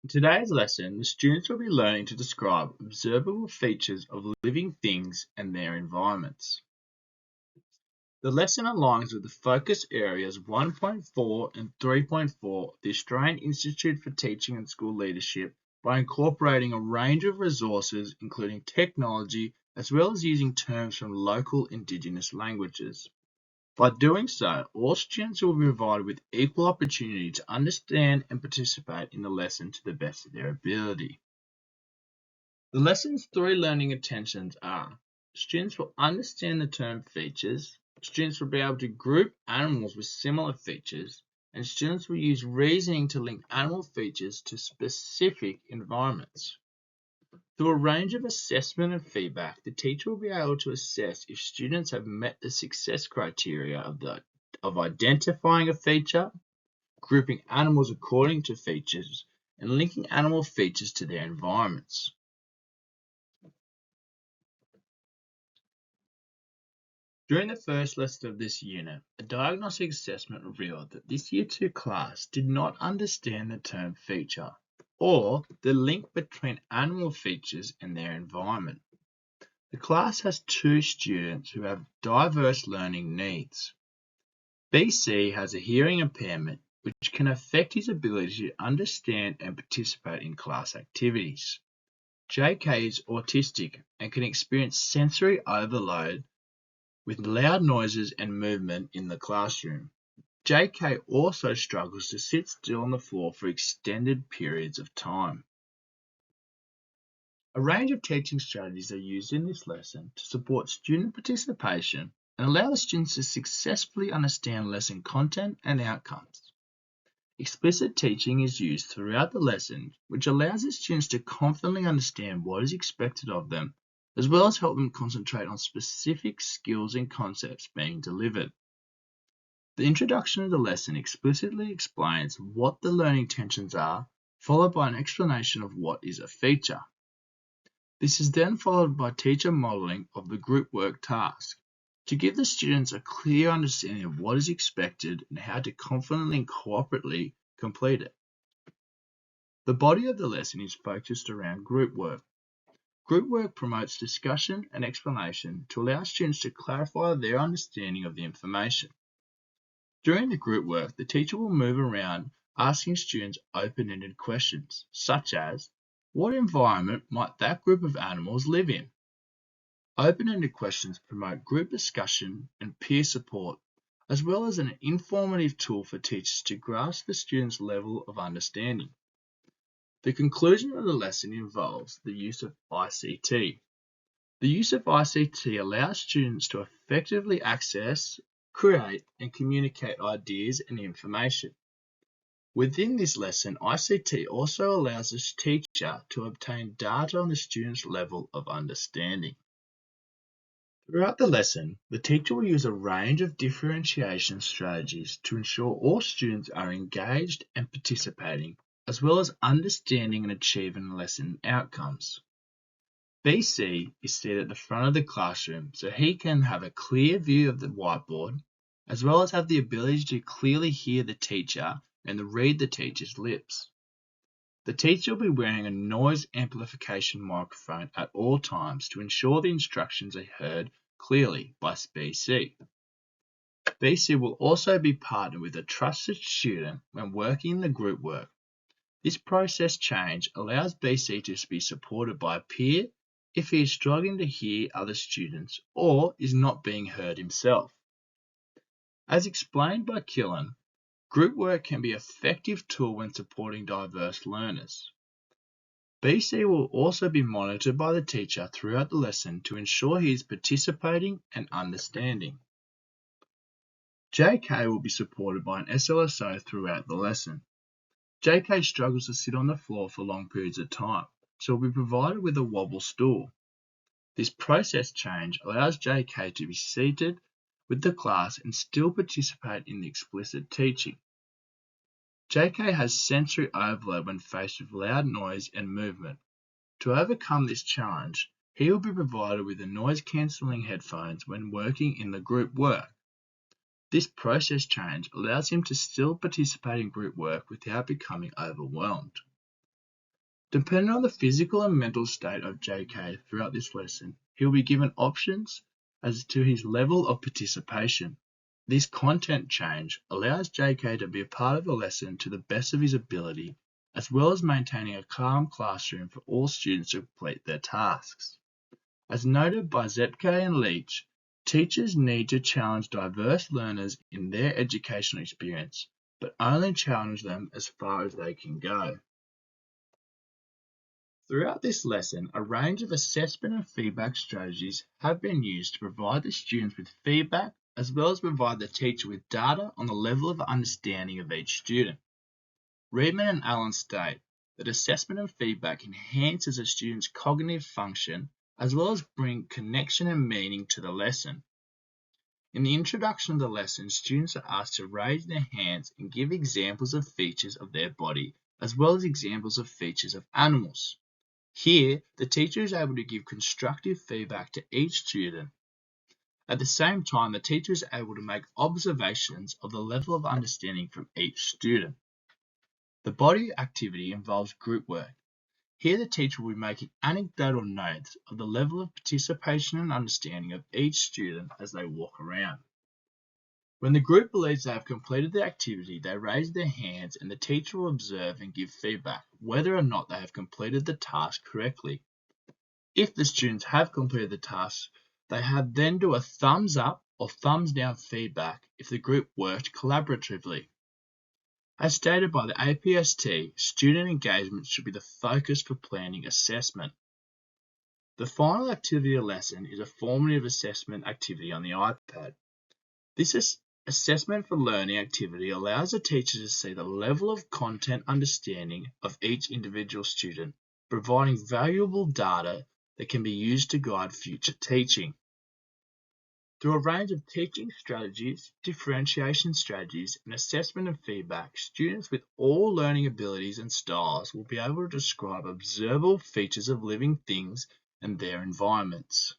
In today's lesson, the students will be learning to describe observable features of living things and their environments. The lesson aligns with the focus areas 1.4 and 3.4 of the Australian Institute for Teaching and School Leadership by incorporating a range of resources including technology as well as using terms from local Indigenous languages. By doing so, all students will be provided with equal opportunity to understand and participate in the lesson to the best of their ability. The lesson's three learning intentions are: students will understand the term features, students will be able to group animals with similar features, and students will use reasoning to link animal features to specific environments. Through a range of assessment and feedback, the teacher will be able to assess if students have met the success criteria of identifying a feature, grouping animals according to features, and linking animal features to their environments. During the first lesson of this unit, a diagnostic assessment revealed that this Year 2 class did not understand the term feature, or the link between animal features and their environment. The class has two students who have diverse learning needs. BC has a hearing impairment which can affect his ability to understand and participate in class activities. JK is autistic and can experience sensory overload with loud noises and movement in the classroom. JK also struggles to sit still on the floor for extended periods of time. A range of teaching strategies are used in this lesson to support student participation and allow the students to successfully understand lesson content and outcomes. Explicit teaching is used throughout the lesson, which allows the students to confidently understand what is expected of them, as well as help them concentrate on specific skills and concepts being delivered. The introduction of the lesson explicitly explains what the learning intentions are, followed by an explanation of what is a feature. This is then followed by teacher modelling of the group work task, to give the students a clear understanding of what is expected and how to confidently and cooperatively complete it. The body of the lesson is focused around group work. Group work promotes discussion and explanation to allow students to clarify their understanding of the information. During the group work, the teacher will move around asking students open-ended questions, such as, what environment might that group of animals live in? Open-ended questions promote group discussion and peer support, as well as an informative tool for teachers to grasp the students' level of understanding. The conclusion of the lesson involves the use of ICT. The use of ICT allows students to effectively access, create, and communicate ideas and information. Within this lesson, ICT also allows the teacher to obtain data on the student's level of understanding. Throughout the lesson, the teacher will use a range of differentiation strategies to ensure all students are engaged and participating, as well as understanding and achieving lesson outcomes. BC is seated at the front of the classroom so he can have a clear view of the whiteboard, as well as have the ability to clearly hear the teacher and read the teacher's lips. The teacher will be wearing a noise amplification microphone at all times to ensure the instructions are heard clearly by BC. BC will also be partnered with a trusted student when working in the group work. This process change allows BC to be supported by a peer if he is struggling to hear other students or is not being heard himself. As explained by Callum, group work can be an effective tool when supporting diverse learners. BC will also be monitored by the teacher throughout the lesson to ensure he is participating and understanding. JK will be supported by an SLSO throughout the lesson. JK struggles to sit on the floor for long periods of time, so will be provided with a wobble stool. This process change allows JK to be seated with the class and still participate in the explicit teaching. JK has sensory overload when faced with loud noise and movement. To overcome this challenge, he will be provided with the noise-cancelling headphones when working in the group work. This process change allows him to still participate in group work without becoming overwhelmed. Depending on the physical and mental state of JK throughout this lesson, he will be given options as to his level of participation. This content change allows JK to be a part of the lesson to the best of his ability, as well as maintaining a calm classroom for all students to complete their tasks. As noted by Zepke and Leach, teachers need to challenge diverse learners in their educational experience, but only challenge them as far as they can go. Throughout this lesson, a range of assessment and feedback strategies have been used to provide the students with feedback, as well as provide the teacher with data on the level of understanding of each student. Reedman and Allen state that assessment and feedback enhances a student's cognitive function, as well as bring connection and meaning to the lesson. In the introduction of the lesson, students are asked to raise their hands and give examples of features of their body, as well as examples of features of animals. Here, the teacher is able to give constructive feedback to each student. At the same time, the teacher is able to make observations of the level of understanding from each student. The body activity involves group work. Here, the teacher will be making anecdotal notes of the level of participation and understanding of each student as they walk around. When the group believes they have completed the activity, they raise their hands and the teacher will observe and give feedback, whether or not they have completed the task correctly. If the students have completed the task, they have then do a thumbs up or thumbs down feedback if the group worked collaboratively. As stated by the APST, student engagement should be the focus for planning assessment. The final activity of the lesson is a formative assessment activity on the iPad. This assessment for learning activity allows the teacher to see the level of content understanding of each individual student, providing valuable data that can be used to guide future teaching. Through a range of teaching strategies, differentiation strategies, and assessment and feedback, students with all learning abilities and styles will be able to describe observable features of living things and their environments.